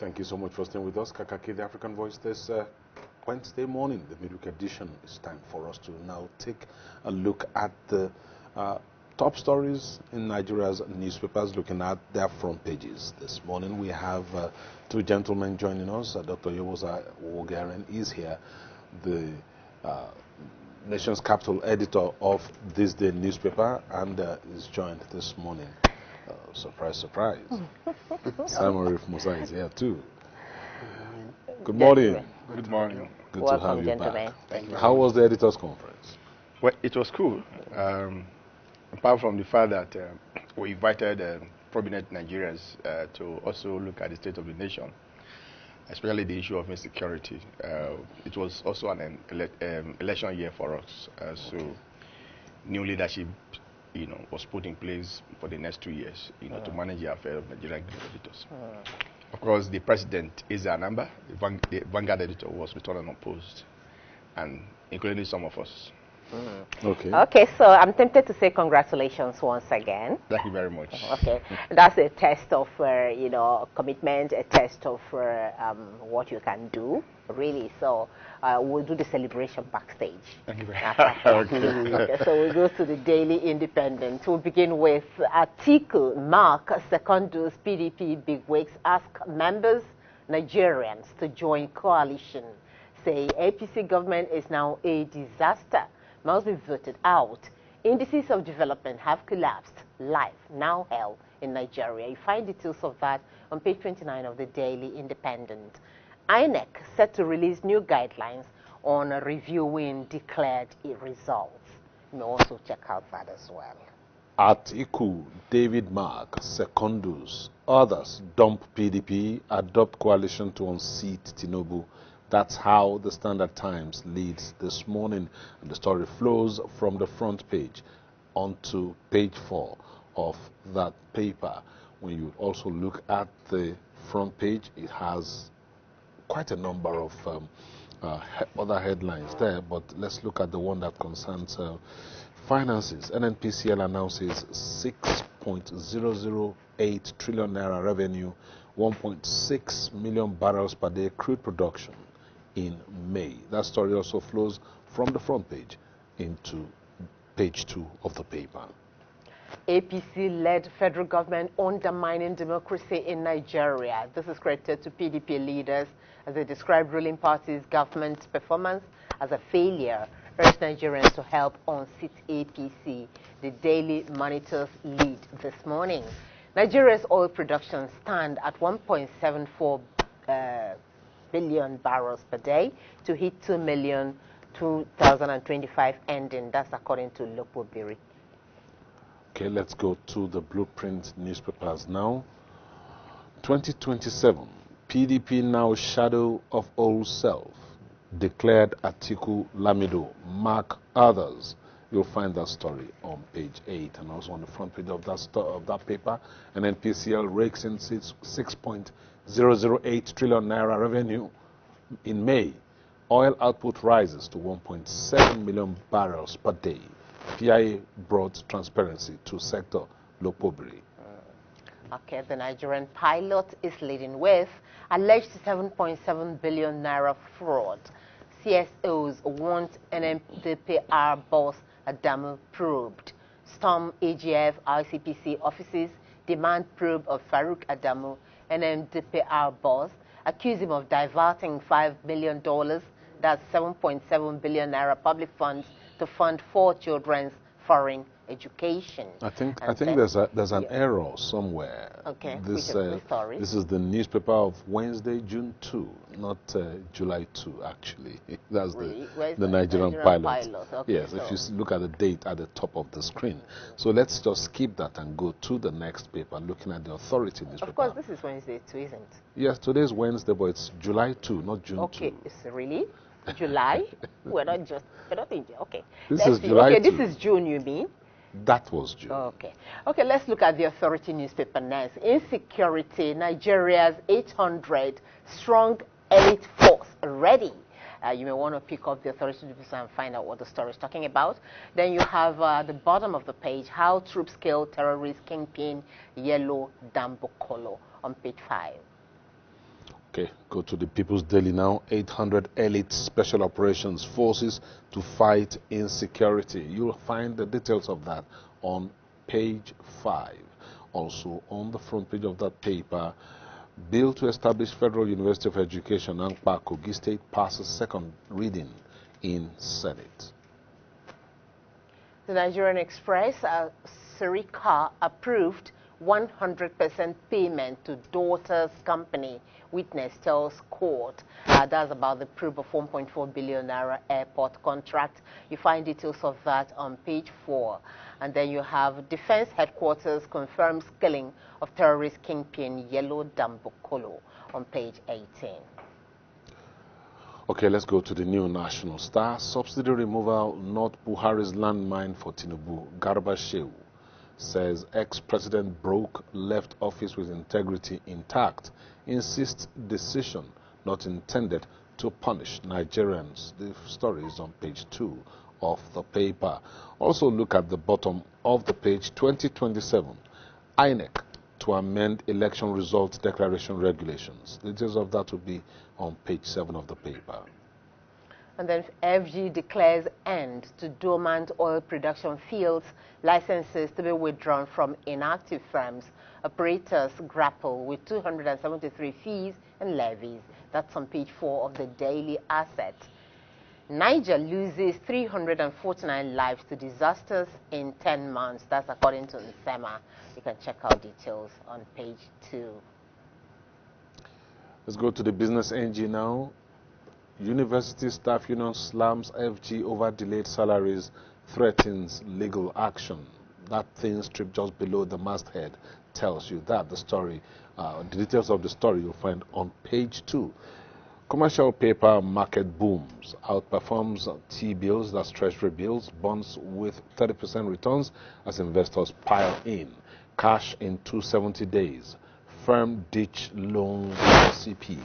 Thank you so much for staying with us. Kakaki, the African Voice, this Wednesday morning, the midweek edition. It's time for us to now take a look at the top stories in Nigeria's newspapers, looking at their front pages. This morning we have two gentlemen joining us. Dr. Yowosa Wogaren is here, the nation's capital editor of This Day newspaper, and is joined this morning. Surprise, surprise. Simon Reef Musa is here too. Good morning. Good morning. Good Welcome, to have you gentlemen. back. Thank you. How was the editors' conference? Well, it was cool. Apart from the fact that we invited prominent Nigerians to also look at the state of the nation, especially the issue of insecurity. It was also an election year for us, so new leadership, was put in place for the next 2 years, to manage the affairs of Nigerian editors. Of course, the president is our number. The Vanguard editor was returned unopposed, and including some of us. Okay. Okay, so I'm tempted to say congratulations once again. Thank you very much. Okay, that's a test of commitment, a test of what you can do, really. So we'll do the celebration backstage. Thank you very much. Okay, so we'll go to the Daily Independent. We'll begin with Atiku Mark Secondus PDP bigwigs ask members, Nigerians, to join coalition. Say APC government is now a disaster, must be voted out. Indices of development have collapsed. Life now hell in Nigeria. You find details of that on page 29 of the Daily Independent. INEC set to release new guidelines on reviewing declared results. You may also check out that as well. Atiku, David Mark, Secondus, others dump PDP, adopt coalition to unseat Tinubu. That's how the Standard Times leads this morning. And the story flows from the front page onto page 4 of that paper. When you also look at the front page, it has quite a number of other headlines there, but let's look at the one that concerns finances. NNPCL announces 6.008 trillion naira revenue, 1.6 million barrels per day crude production in May. That story also flows from the front page into page 2 of the paper. APC-led federal government undermining democracy in Nigeria. This is credited to PDP leaders as they describe ruling party's government performance as a failure. Urge Nigerians to help unseat APC. The Daily Monitor's lead this morning. Nigeria's oil production stand at 1.74 billion barrels per day to hit 2 million 2025 ending. That's according to Lopobiri. Okay, let's go to the Blueprint newspapers now. 2027, PDP now shadow of old self, declared Atiku Lamido, mark others. You'll find that story on page 8 and also on the front page of that paper. And then PCL rakes in 6.008 trillion naira revenue in May. Oil output rises to 1.7 million barrels per day. PIA brought transparency to sector Lopobri. Okay, the Nigerian pilot is leading with alleged 7.7 billion naira fraud. CSOs want NMDPR boss Adamu probed. Storm AGF ICPC offices demand probe of Farouk Adamu, NMDPR boss, accuse him of diverting $5 million, that's 7.7 billion naira public funds, to fund 4 children's foreign education. I think there's an error somewhere. Okay, this story? This is the newspaper of Wednesday, June 2, not July 2 actually. That's Really? the Nigerian pilot. Okay, yes, if you look at the date at the top of the screen. So let's just skip that and go to the next paper, looking at the authority newspaper. Of course, this is Wednesday 2, isn't it? Yes, today's Wednesday, but it's July 2, not June 2. Okay, it's really? July? we're not in okay. This is July. Okay, this is June, you mean? That was June. Okay. Okay, let's look at the authority newspaper next. Insecurity, Nigeria's 800 strong elite force ready. You may want to pick up the authority newspaper and find out what the story is talking about. Then you have the bottom of the page, how troops kill terrorist kingpin Yellow Dambokolo on page 5. Okay, go to the People's Daily now. 800 elite special operations forces to fight insecurity. You'll find the details of that on page 5. Also on the front page of that paper, bill to establish Federal University of Education, Ankpa, Kogi State passes second reading in Senate. The Nigerian Express, Sirika approved 100% payment to daughter's company, witness tells court. That's about the proof of 1.4 billion naira airport contract. You find details of that on page 4. And then you have Defense Headquarters confirms killing of terrorist kingpin Yellow Dambokolo on page 18. Okay, let's go to the New National Star. Subsidy removal, not Buhari's landmine for Tinubu. Garba Shehu says ex-president broke, left office with integrity intact. Insists decision not intended to punish Nigerians. The story is on page 2 of the paper. Also look at the bottom of the page. 2027, INEC to amend election results declaration regulations. Details of that will be on page 7 of the paper. And then FG declares end to dormant oil production fields, licenses to be withdrawn from inactive firms. Operators grapple with 273 fees and levies. That's on page 4 of the Daily Asset. Niger loses 349 lives to disasters in 10 months. That's according to Nsema. You can check out details on page 2. Let's go to the Business NG now. University Staff Union slams FG over delayed salaries, threatens legal action. That thin strip just below the masthead tells you that. The story, the details of the story you'll find on page 2. Commercial paper market booms, outperforms T-bills, that's treasury bills, bonds with 30% returns as investors pile in. Cash in 270 days. Firm ditch loans CP.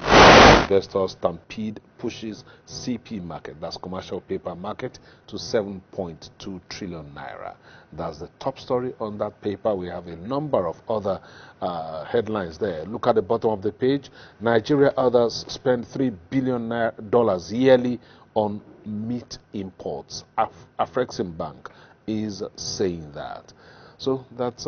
Investors stampede pushes CP market, that's commercial paper market, to 7.2 trillion naira. That's the top story on that paper. We have a number of other headlines there. Look at the bottom of the page. Nigeria others spend $3 billion yearly on meat imports. Afrexim Bank is saying that. So that's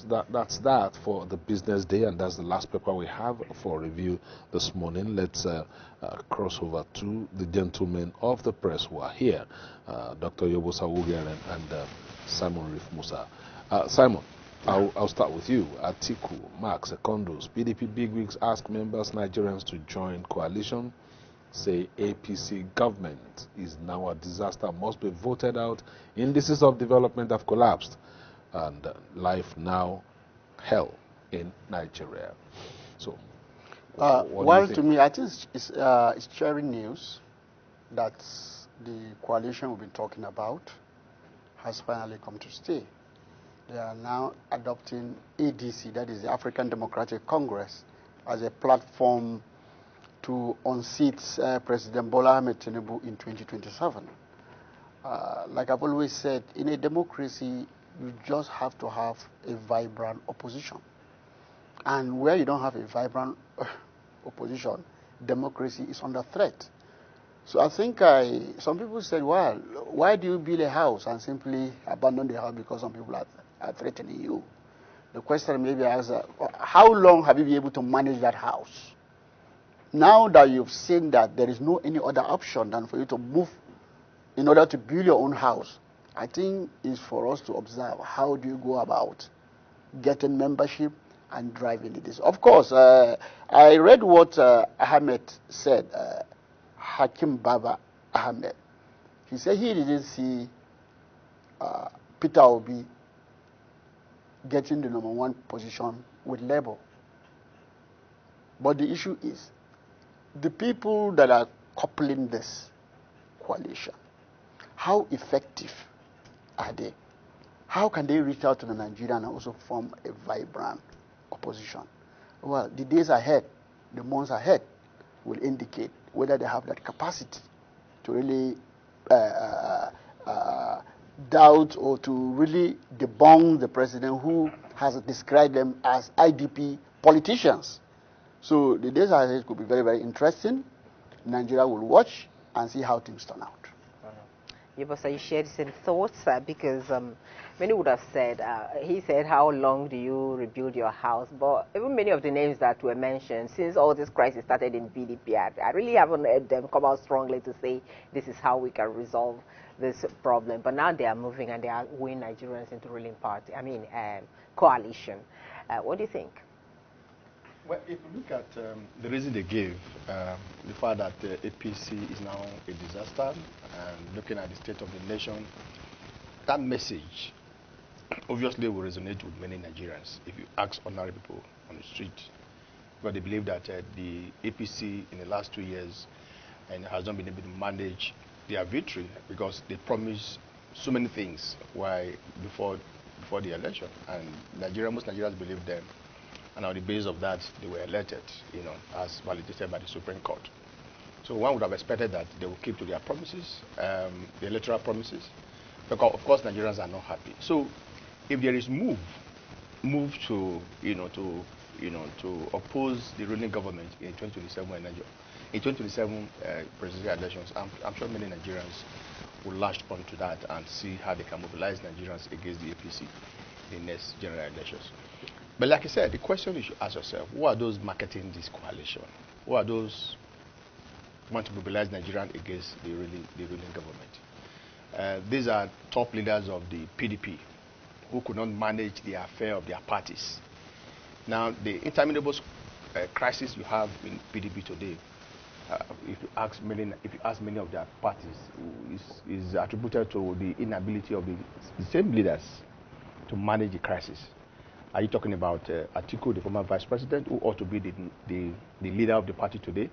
that's that for the business day, and that's the last paper we have for review this morning. Let's cross over to the gentlemen of the press who are here, Dr. Yobosa Wugeren and Simon Reef Musa. Simon, I'll start with you. Atiku, Mark, Secondos, PDP bigwigs ask members Nigerians to join coalition. Say APC government is now a disaster, must be voted out. Indices of development have collapsed. And life now hell in Nigeria. So, well, to me, I think it's cheering news that the coalition we've been talking about has finally come to stay. They are now adopting ADC, that is the African Democratic Congress, as a platform to unseat President Bola Ahmed Tinubu in 2027. Like I've always said, in a democracy, you just have to have a vibrant opposition. And where you don't have a vibrant opposition, democracy is under threat. So I think some people said, well, why do you build a house and simply abandon the house because some people are threatening you? The question maybe is, how long have you been able to manage that house? Now that you've seen that there is no any other option than for you to move in order to build your own house, I think it's for us to observe how do you go about getting membership and driving this. Of course, I read what Ahmed said, Hakim Baba Ahmed. He said he didn't see Peter Obi getting the #1 position with Labour. But the issue is, the people that are coupling this coalition, how effective are they? How can they reach out to the Nigerian and also form a vibrant opposition? Well, the days ahead, the months ahead, will indicate whether they have that capacity to really doubt or to really debunk the president who has described them as IDP politicians. So the days ahead could be very, very interesting. Nigeria will watch and see how things turn out. You shared the same thoughts because many would have said, he said, how long do you rebuild your house? But even many of the names that were mentioned, since all this crisis started in PDP, I really haven't heard them come out strongly to say this is how we can resolve this problem. But now they are moving and they are wooing Nigerians into ruling party, coalition. What do you think? Well, if you look at the reason they gave, the fact that the APC is now a disaster, and looking at the state of the nation, that message obviously will resonate with many Nigerians if you ask ordinary people on the street. But they believe that the APC in the last 2 years and has not been able to manage their victory because they promised so many things before the election, and most Nigerians believe them. And on the basis of that, they were elected, as validated by the Supreme Court. So one would have expected that they will keep to their promises, the electoral promises, because of course Nigerians are not happy. So if there is move to oppose the ruling government in 2027 presidential elections, I'm sure many Nigerians will latch onto that and see how they can mobilize Nigerians against the APC in the next general elections. But like I said, the question you should ask yourself, who are those marketing this coalition? Who are those who want to mobilize Nigerians against the ruling government? These are top leaders of the PDP who could not manage the affair of their parties. Now, the interminable crisis you have in PDP today, if you ask many of their parties, is attributed to the inability of the same leaders to manage the crisis. Are you talking about Atiku, the former vice president, who ought to be the leader of the party today?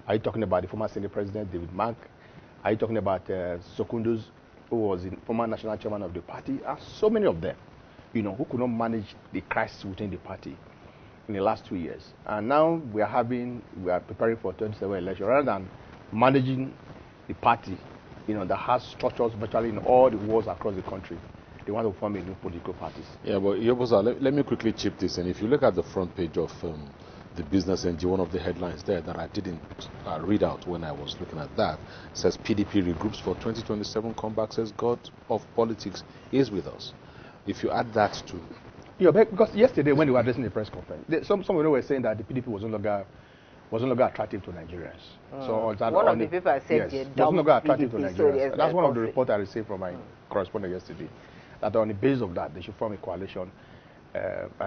Are you talking about the former Senate president, David Mark? Are you talking about Secondus, who was the former national chairman of the party? So many of them, who could not manage the crisis within the party in the last 2 years. And now we are preparing for 2027 election. Rather than managing the party, that has structures virtually in all the wards across the country, they want to form a new political parties. Yeah, but Yobosa, let me quickly chip this in. If you look at the front page of the Business NG, one of the headlines there that I didn't read out when I was looking at that, says PDP regroups for 2027 comeback, says God of politics is with us. If you add that to... Yeah, because yesterday when they were addressing the press conference, some of them were saying that the PDP was no longer attractive to Nigerians. So one of the people said yes, was no longer attractive to Nigerians. So that's one of the reports I received from my correspondent yesterday. That on the basis of that, they should form a coalition.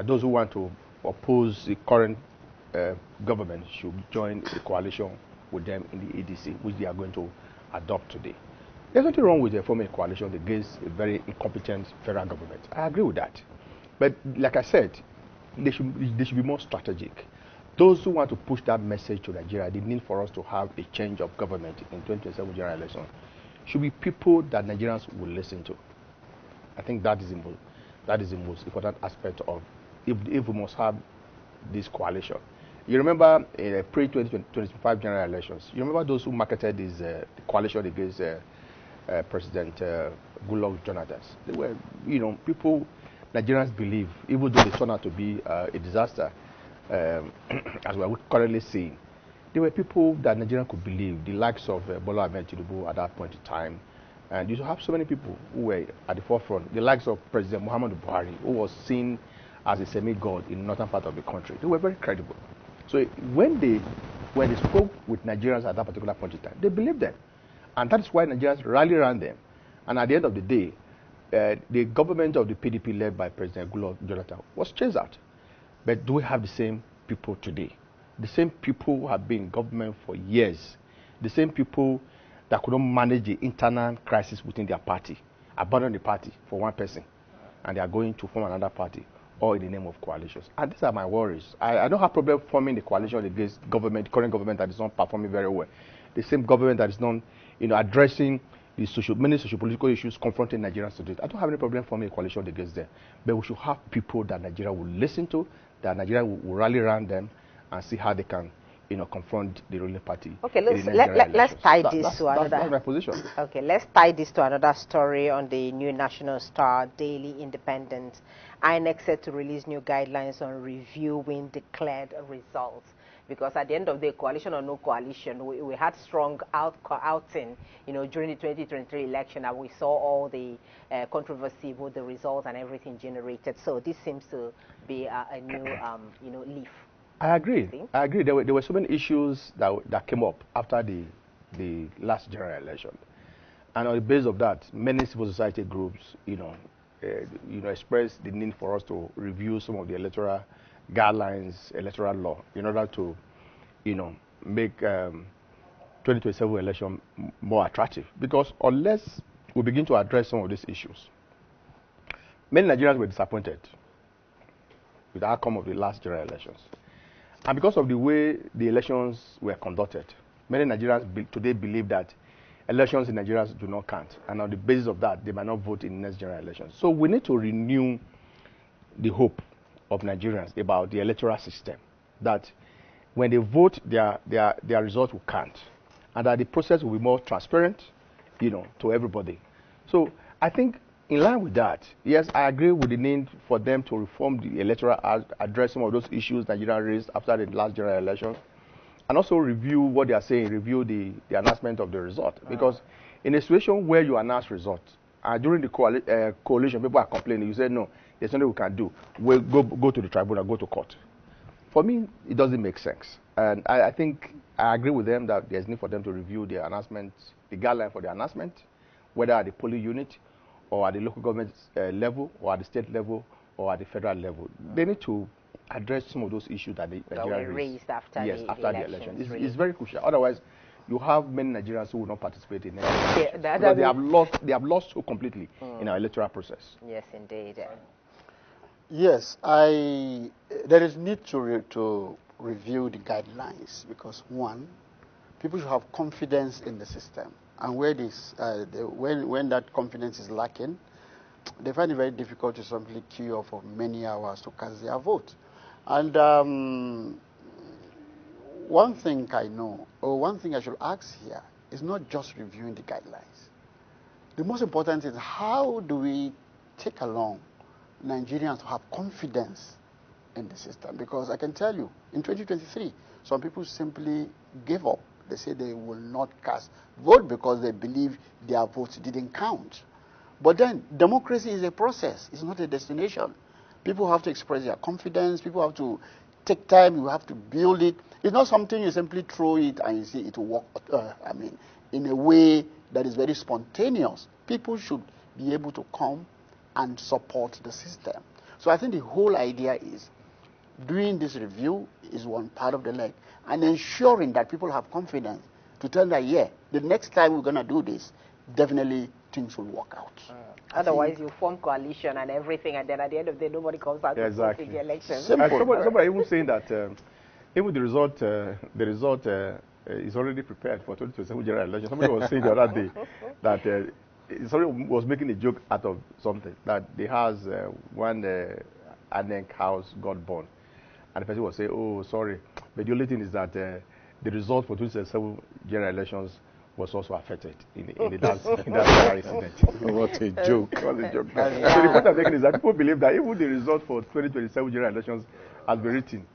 Those who want to oppose the current government should join the coalition with them in the ADC, which they are going to adopt today. There's nothing wrong with forming a coalition against a very incompetent federal government. I agree with that. But like I said, they should be more strategic. Those who want to push that message to Nigeria, the need for us to have a change of government in 2027 general election, should be people that Nigerians will listen to. I think that is the most important aspect of if we must have this coalition. You remember in pre-2025 general elections, you remember those who marketed this coalition against President Goodluck Jonathan. They were, people Nigerians believe, even though they turned out to be a disaster, as we are currently seeing, there were people that Nigerians could believe, the likes of Bola Ahmed Tinubu at that point in time. And you have so many people who were at the forefront, the likes of President Muhammadu Buhari, who was seen as a semi-god in the northern part of the country. They were very credible. So when they spoke with Nigerians at that particular point in time, they believed them. And that is why Nigerians rallied around them. And at the end of the day, the government of the PDP led by President Goodluck Jonathan was chased out. But do we have the same people today? The same people who have been in government for years. The same people that could not manage the internal crisis within their party, abandon the party for one person, and they are going to form another party, all in the name of coalitions. And these are my worries. I don't have problem forming the coalition against government, current government that is not performing very well. The same government that is not, addressing the many socio-political issues confronting Nigerians today. I don't have any problem forming a coalition against them. But we should have people that Nigeria will listen to, that Nigeria will rally around them and see how they can confront the ruling party. Okay, let's tie this to another. That's my position. Okay, let's tie this to another story on the new National Star Daily Independent. INEC set to release new guidelines on reviewing declared results. Because at the end of the day, coalition or no coalition, we had strong outing, during the 2023 election, and we saw all the controversy with the results and everything generated. So this seems to be a new leaf. I agree. I agree. There were so many issues that came up after the last general election, and on the basis of that, many civil society groups, expressed the need for us to review some of the electoral guidelines, electoral law, in order to, make 2027 election more attractive. Because unless we begin to address some of these issues, many Nigerians were disappointed with the outcome of the last general elections. And because of the way the elections were conducted, many Nigerians today believe that elections in Nigeria do not count. And on the basis of that, they might not vote in the next general elections. So we need to renew the hope of Nigerians about the electoral system, that when they vote, their result will count, and that the process will be more transparent, to everybody. So I think in line with that, yes, I agree with the need for them to reform the electoral act, address some of those issues Nigeria raised after the last general election, and also review what they are saying, review the announcement of the result. Because in a situation where you announce results, during the coalition, people are complaining, you say, no, there's nothing we can do. We'll go to the tribunal, go to court. For me, it doesn't make sense. And I think I agree with them that there's need for them to review the announcement, the guideline for the announcement, whether at the polling unit, or at the local government level, or at the state level, or at the federal level. They need to address some of those issues that Nigeria raised after the election. It's very crucial. Otherwise, you have many Nigerians who will not participate in next elections because they have lost hope completely in our electoral process. Yes, indeed. Yes, there is need to review the guidelines because one, people should have confidence in the system, and where when that confidence is lacking, they find it very difficult to simply queue up for many hours to cast their vote. And one thing I know, or one thing I should ask here, is not just reviewing the guidelines. The most important is how do we take along Nigerians to have confidence in the system? Because I can tell you, in 2023, some people simply gave up. They say they will not vote because they believe their votes didn't count. But then, democracy is a process. It's not a destination. People have to express their confidence. People have to take time. You have to build it. It's not something you simply throw it and you see it will work. In a way that is very spontaneous. People should be able to come and support the system. So I think the whole idea is doing this review is one part of the leg, and ensuring that people have confidence to tell that, yeah, the next time we're going to do this, definitely things will work out. Otherwise, you form coalition and everything, and then at the end of the day, nobody comes out to vote in the election. Somebody even saying that even the result is already prepared for 2027 general election. Somebody was saying the other day that somebody was making a joke out of something, that they has one Anek house got burned, and the person was saying, oh, sorry, but the only thing is that the result for 2027 general elections was also affected in that incident. What a joke. What a joke. So the point I'm making is that people believe that even the result for 2027 general elections has been written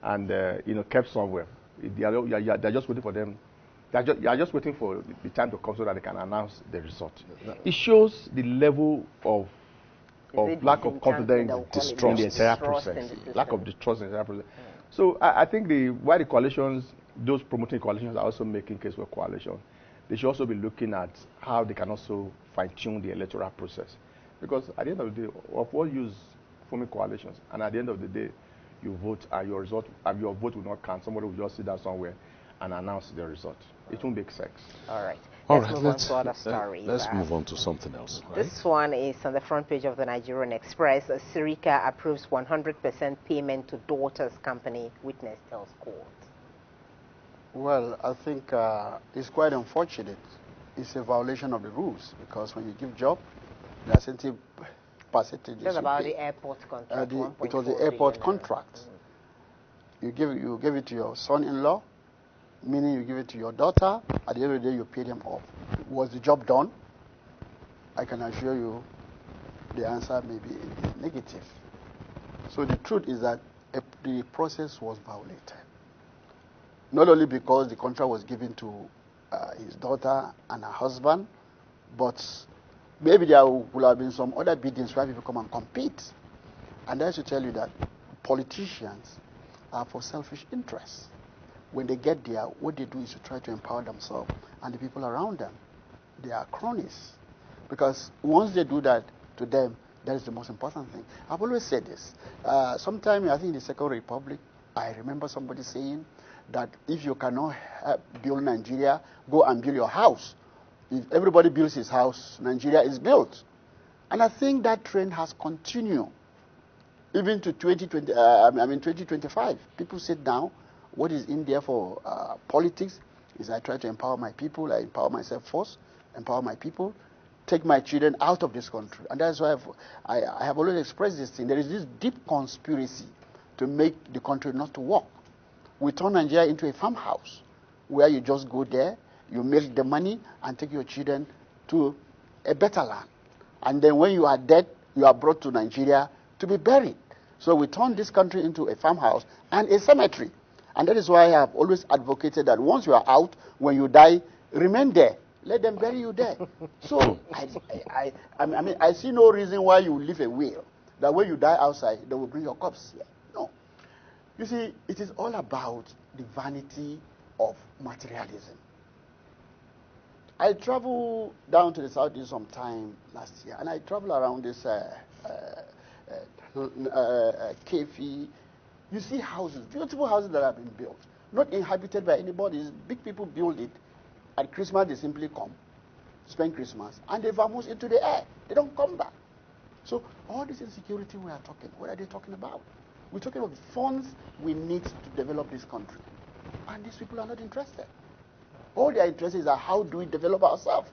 and kept somewhere. They're just waiting for them. You are just waiting for the time to come so that they can announce the result. It shows the level of lack of confidence, distrust in the entire process. Lack of distrust in the entire process. So I think why the coalitions, those promoting coalitions, are also making case for coalition. They should also be looking at how they can also fine-tune the electoral process. Because at the end of the day, of what use forming coalitions, and at the end of the day, you vote and your vote will not count. Somebody will just sit down somewhere and announce the result. It won't make sense. All right. Let's move on to other stories. Let's move on to something else. Right? This one is on the front page of the Nigerian Express. Sirika approves 100% payment to daughter's company, witness tells court. Well, I think it's quite unfortunate. It's a violation of the rules because when you give job, there are certain percentages. Just about the airport contract. It was the airport contract. You give it to your son-in-law, meaning you give it to your daughter. At the end of the day, you pay them off. Was the job done? I can assure you, the answer may be negative. So the truth is that the process was violated. not only because the contract was given to his daughter and her husband, but maybe there will have been some other biddings where people come and compete. And I should tell you that politicians are for selfish interests. When they get there, what they do is to try to empower themselves and the people around them. They are cronies. Because once they do that to them, that is the most important thing. I've always said this. Sometime, I think in the Second Republic, I remember somebody saying that if you cannot build Nigeria, go and build your house. If everybody builds his house, Nigeria is built. And I think that trend has continued. Even to 2025. People sit down. What is in there for politics is I try to empower my people. I empower myself first, empower my people, take my children out of this country. And that's why I have always expressed this thing. There is this deep conspiracy to make the country not to work. We turn Nigeria into a farmhouse where you just go there, you milk the money, and take your children to a better land. And then when you are dead, you are brought to Nigeria to be buried. So we turn this country into a farmhouse and a cemetery. And that is why I have always advocated that once you are out, when you die, remain there. Let them bury you there. So I see no reason why you leave a will that when you die outside, they will bring your corpse here. No. You see, it is all about the vanity of materialism. I traveled down to the southeast sometime last year, and I traveled around this Kefi. You see houses, beautiful houses that have been built, not inhabited by anybody. Big people build it. At Christmas, they simply come, spend Christmas, and they vanish into the air. They don't come back. So all this insecurity we are talking, what are they talking about? We're talking about the funds we need to develop this country. And these people are not interested. All they are interested is how do we develop ourselves.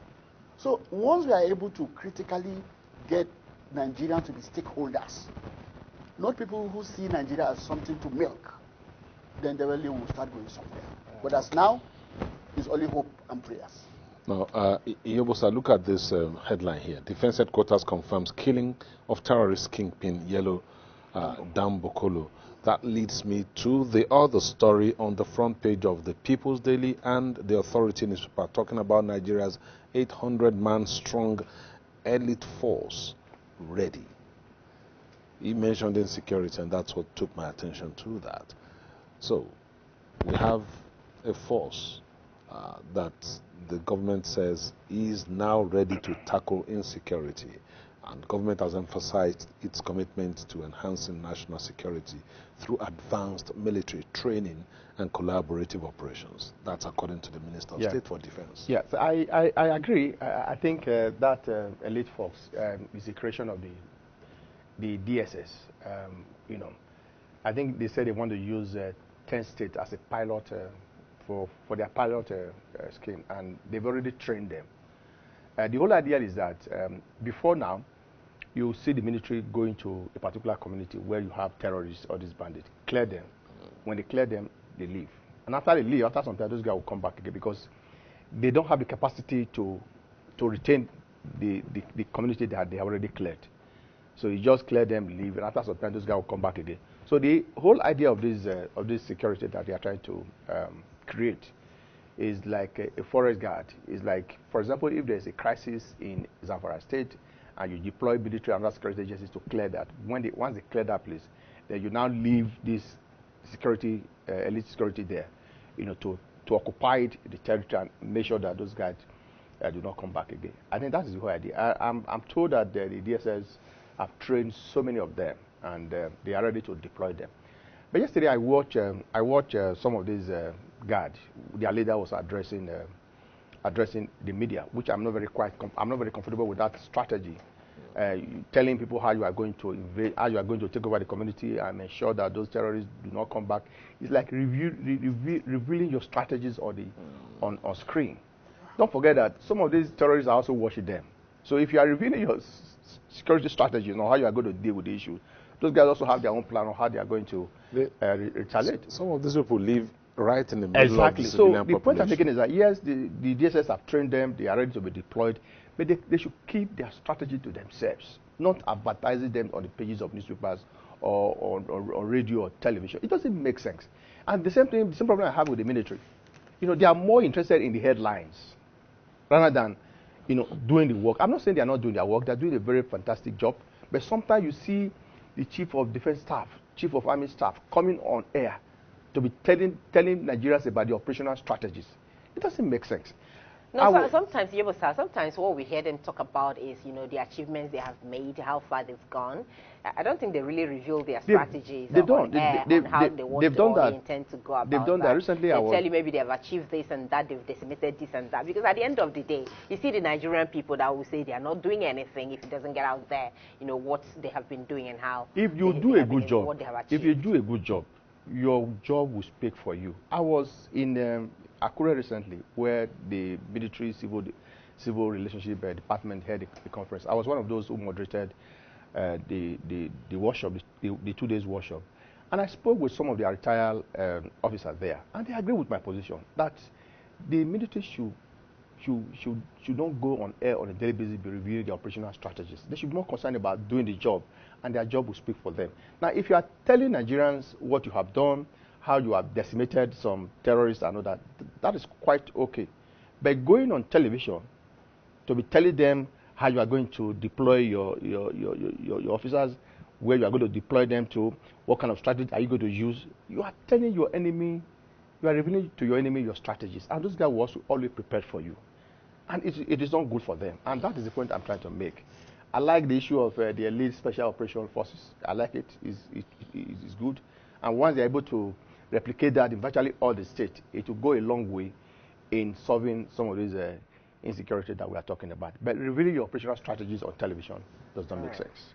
So once we are able to critically get Nigerians to be stakeholders, not people who see Nigeria as something to milk, then they really will start going somewhere. But as now, it's only hope and prayers. Now, Iyobosa, look at this headline here. Defense Headquarters confirms killing of terrorist kingpin Yellow Dambokolo. That leads me to the other story on the front page of the People's Daily and the Authority newspaper, talking about Nigeria's 800-man strong elite force ready. He mentioned insecurity, and that's what took my attention to that. So, we have a force that the government says is now ready to tackle insecurity. And government has emphasized its commitment to enhancing national security through advanced military training and collaborative operations. That's according to the Minister of State for Defense. Yes, I agree. I think that elite force is the creation of the DSS. You know, I think they said they want to use 10 states as a pilot for their pilot scheme, and they've already trained them. The whole idea is that before now, you see the military going to a particular community where you have terrorists or these bandits, clear them. When they clear them, they leave. And after they leave, after some time, those guys will come back again because they don't have the capacity to retain the community that they have already cleared. So you just clear them, leave, and after some time, those guys will come back again. So the whole idea of this security that they are trying to create is like a forest guard. It's like, for example, if there's a crisis in Zamfara State and you deploy military and other security agencies to clear that, once they clear that place, then you now leave this security, elite security there, you know, to occupy the territory and make sure that those guys do not come back again. I think that is the whole idea. I'm told that the DSS have trained so many of them, and they are ready to deploy them. But yesterday I watched some of these guards. Their leader was addressing the media, which I'm not very comfortable with that strategy. Telling people how you are going to invade, how you are going to take over the community and ensure that those terrorists do not come back. It's like revealing your strategies on screen. Don't forget that some of these terrorists are also watching them. So if you are revealing your security strategies on how you are going to deal with the issue, those guys also have their own plan on how they are going to retaliate. Some of these people live right in the middle of the civilian population. The point I'm making is that yes, the DSS have trained them, they are ready to be deployed, But they should keep their strategy to themselves, not advertising them on the pages of newspapers or radio or television. It doesn't make sense. And the same problem I have with the military. They are more interested in the headlines rather than, doing the work. I'm not saying they are not doing their work. They're doing a very fantastic job. But sometimes you see the chief of defense staff, chief of army staff coming on air to be telling Nigerians about the operational strategies. It doesn't make sense. No, sometimes what we hear them talk about is, the achievements they have made, how far they've gone. I don't think they really reveal their strategies on how they want they intend to go about They've done that recently. They tell you maybe they've achieved this and that, they've decimated this and that. Because at the end of the day, you see the Nigerian people that will say they are not doing anything if it doesn't get out there, what they have been doing and how. If you do a good job, your job will speak for you. I was in Akure recently, where the military civil relationship department had a conference. I was one of those who moderated the workshop, the 2 days workshop, and I spoke with some of the retired officers there, and they agree with my position that the military should not go on air on a daily basis be reviewing the operational strategies. They should be more concerned about doing the job, and their job will speak for them. Now, if you are telling Nigerians what you have done, how you have decimated some terrorists and all that, that is quite okay. But going on television to be telling them how you are going to deploy your officers, where you are going to deploy them to, what kind of strategy are you going to use, you are telling your enemy, you are revealing to your enemy your strategies. And those guys will also always prepared for you. And it is not good for them. And that is the point I'm trying to make. I like the issue of the elite special operational forces. I like it. It's good. And once they're able to replicate that in virtually all the states, it will go a long way in solving some of these insecurity that we are talking about. But revealing your operational strategies on television does not make sense.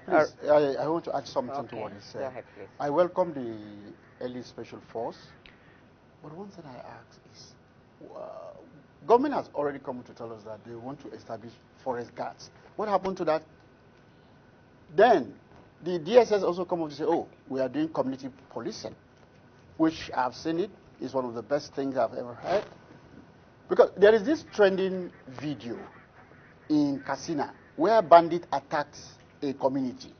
Please, I want to add something to what he said. Go ahead, please. I welcome the elite special force, but one thing I ask is, government has already come to tell us that they want to establish forest guards. What happened to that? Then the DSS also come up to say, oh, we are doing community policing, which I've seen it is one of the best things I've ever heard. Because there is this trending video in Katsina where bandit attacked a community,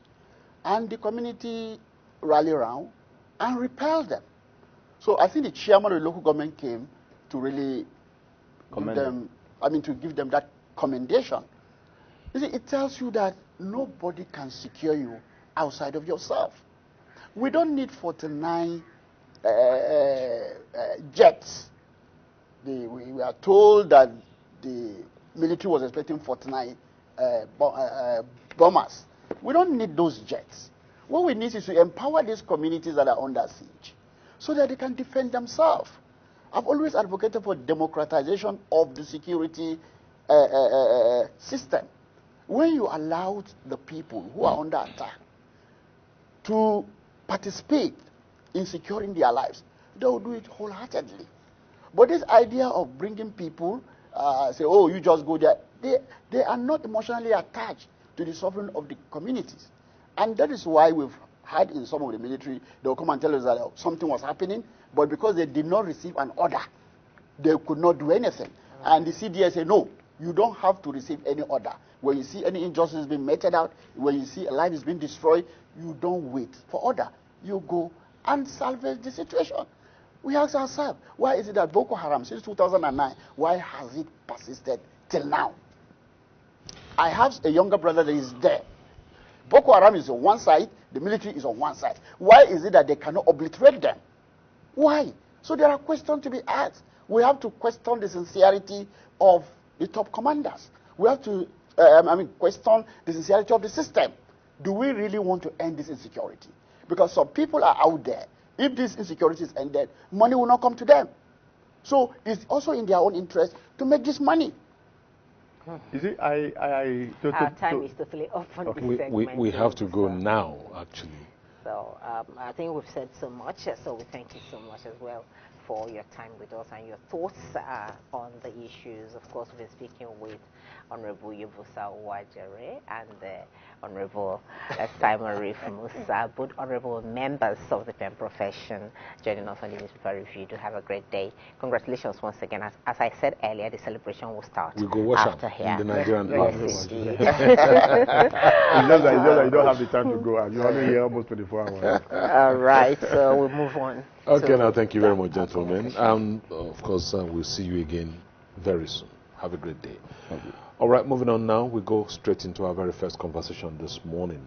and the community rally around and repelled them. So I think the chairman of the local government came to really give them that commendation. You see, it tells you that nobody can secure you outside of yourself. We don't need 49 jets. We are told that the military was expecting 49 bombers. We don't need those jets. What we need is to empower these communities that are under siege so that they can defend themselves. I've always advocated for democratization of the security system. When you allow the people who are under attack to participate in securing their lives, they will do it wholeheartedly. But this idea of bringing people, say, oh, you just go there, they are not emotionally attached to the suffering of the communities. And that is why we've had in some of the military, they will come and tell us that something was happening, but because they did not receive an order, they could not do anything. And the CDS said, no, you don't have to receive any order. When you see any injustice being meted out, when you see a life is being destroyed, you don't wait for order. You go and salvage the situation. We ask ourselves, why is it that Boko Haram, since 2009, why has it persisted till now? I have a younger brother that is there. Boko Haram is on one side, the military is on one side. Why is it that they cannot obliterate them? Why? So there are questions to be asked. We have to question the sincerity of the top commanders. We have to question the sincerity of the system. Do we really want to end this insecurity? Because some people are out there. If this insecurity is ended, money will not come to them. So it's also in their own interest to make this money. You see, our time is totally up on this segment. We have to go now, actually. So I think we've said so much, so we thank you so much as well for your time with us and your thoughts on the issues. Of course, we've been speaking with Honorable Musa and Honorable Simon Reef Musa, both honorable members of the pen profession, joining us on the newspaper review. Do have a great day. Congratulations once again. As I said earlier, the celebration will start. We go wash after here. in the Nigerian Yes, It's just that you don't have the time to go out. You're only here almost 24 hours. All right, so we'll move on. Okay, now thank you very much, gentlemen. Of course, we'll see you again very soon. Have a great day. All right, moving on now, we go straight into our very first conversation this morning.